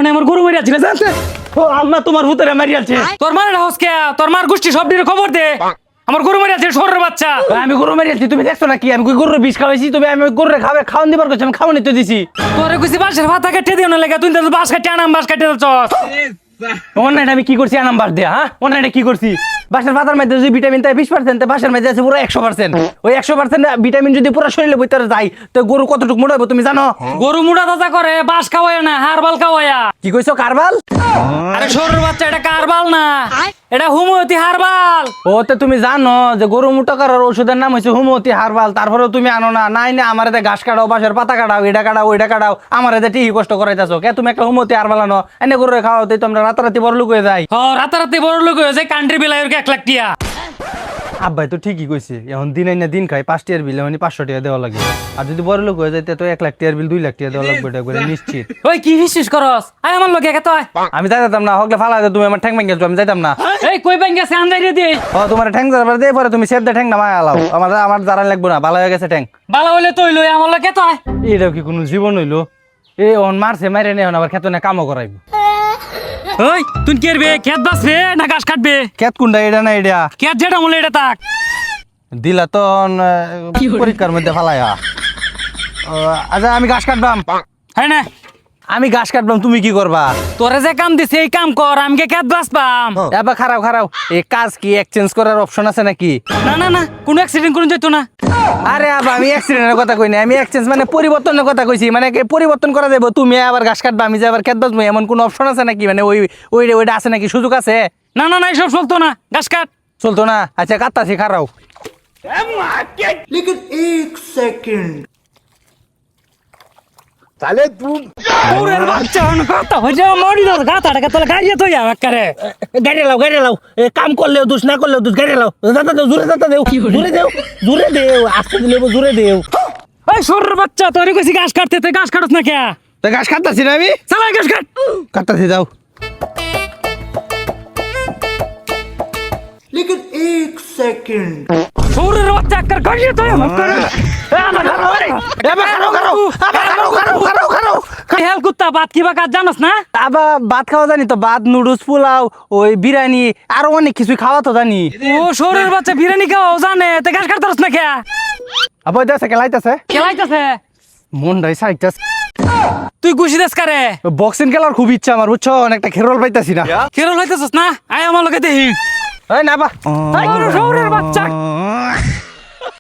one আমার গরু মারি আছে জানতে ও আল্লাহ তোমার ভূতেরে মারি আছে তোর মার হাউস কে তোর মার গোষ্ঠী সব দিনে খবর দে আমার গরু মারি আছে শহরের বাচ্চা আমি গরু মারি আছি তুমি দেখছো নাকি আমি গরুর বিষ খাওয়াইছি তুমি আমি গরুরে খাওয়ান দিবার করছি আমি খাওয়ানি তো দিছি তোরে কইছি বাসের ভাতা কেটে দিও না লাগে তুই তো বাস কাটে আনাম বাস কাটে চস অনলাইন আমি কি করছি নাম্বার দেয়া হ্যাঁ অনলাইনে কি করছি বাসার পাতার মধ্যে যদি ভিটামিন তাই 20% বাসার মধ্যে আছে পুরো 100% ওই 100% ভিটামিন যদি পুরো শরীরে ভিতরে যায় তো গরু কতটুকু মোটা হবে তুমি জানো গরু মুড়া দাদা করে বাস খাওয়ায় না হারবাল খাওয়ায়া কি কইছো কারবাল আরে শহরের বাচ্চা এটা কারবাল না এটা হোমিওপ্যাথি হারবাল ও তো তুমি জানো যে গরু মোটা করার ওষুধের নাম হচ্ছে হোমিওপ্যাথি হারবাল তারপরেও তুমি আনো না নাই না আমার এতে ঘাস কাটাও বাসার পাতা কাটাও এটা কাটাও ওইটা কাটাও আমার এতে টিহি কষ্ট করাইতেছো কে তুমি একটা হোমিওপ্যাথি হারবাল আনো এনে গরু খাওয়াতে তোমরা রাতারাতি বড় লোক হয়ে যায় হ রাতারাতি বড় লোক হয়ে যায় কান্ট্রি বিলাইয়ের 1 লাখ টিয়া আব্বাই তো ঠিকই কইছে এখন দিন আইনা দিন খাই 5 টিয়ার বিল মানে 500 টাকা দেওয়া লাগে আর যদি বড় লোক হয়ে যাইতে তো 1 লাখ টিয়ার বিল 2 লাখ টাকা দেওয়া লাগবে এটা করে নিশ্চিত ওই কি বিশ্বাস করস আয় আমার লগে একা তো আয় আমি যাইতাম না হকলে ফালা তুমি আমার ঠ্যাং ভেঙে আমি যাইতাম না এই কই বাইন গেছে আন্দাই দে ও তোমার ঠ্যাং যাবার দিয়ে পরে তুমি সেভ দে ঠ্যাং না মায়া আলাও আমার জারান লাগবে না ভালো হয়ে গেছে ঠ্যাং ভালো হইলে তুই লই আমার লগে তো আয় এটাও কি কোনো জীবন হইলো এই অন মারছে মাইরে নেই আবার খেতে না কামও করাইব ওই তুই কি করবে খেত বাসবে না ঘাস কাটবে খেত কোনটা এটা না এটা খেত যেটা মূলে এটা তাক দিলা তো পরীক্ষার মধ্যে ফালাইয়া আচ্ছা আমি ঘাস কাটবাম হ্যাঁ না আমি ঘাস কাটবাম তুমি কি করবা তোরে যে কাম দিছে এই কাম কর আমি কে খেত বাসবাম এবার খারাও এই কাজ কি এক্সচেঞ্জ করার অপশন আছে নাকি না না না কোনো অ্যাক্সিডেন্ট করুন যেত না আরে আবার আমি অ্যাক্সিডেন্টের কথা কই না আমি এক্সচেঞ্জ মানে পরিবর্তনের কথা কইছি মানে কি পরিবর্তন করা যাবে তুমি আবার ঘাস কাটবা আমি যে আবার খেত বাসবো এমন কোনো অপশন আছে নাকি মানে ওইটা আছে নাকি সুযোগ আছে না না না এইসব চলতো না ঘাস কাট চলতো না আচ্ছা কাটতাছি খারাও लेकिन एक सेकंड ওরের বাচ্চা হন কথা হই যা মরি দাও গাতাটাকে তোলে গাড়িয়ে তো যাবে করে গাড়ি লাও কাম করলেও দোষ না করলেও দোষ গাড়ি লাও দাদা দেও জোরে দেও আস্তে দিলে জোরে দেও ওই সরের বাচ্চা তোরে কইছি ঘাস কাটতে তুই ঘাস কাটছ না কে তো ঘাস কাটতাছি না আমি চালা ঘাস কাট কাটতাছি যাও लेकिन एक सेकंड সরের বাচ্চা একবার গাড়িয়ে তো যাবে করে হেল কুত্তা বাত কিবা কাজ জানোস না আবার ভাত খাওয়া জানি তো ভাত নুডলস পোলাও ওই বিরিয়ানি আরো অনেক কিছু খাওয়া তো জানি ও সরের বাচ্চা বিরিয়ানি খাও জানে তে ঘাস কাটতারস না কে আবার দেশে খেলাইতেছে খেলাইতাছে মনটাই সাইটাস তুই গুছি দেস কারে বক্সিং খেলার খুব ইচ্ছা আমার বুঝছো অনেকটা খেরোল পাইতাছি না খেরল হইতাছস না আয় আমার লগে দেহি এই না বা সরের বাচ্চা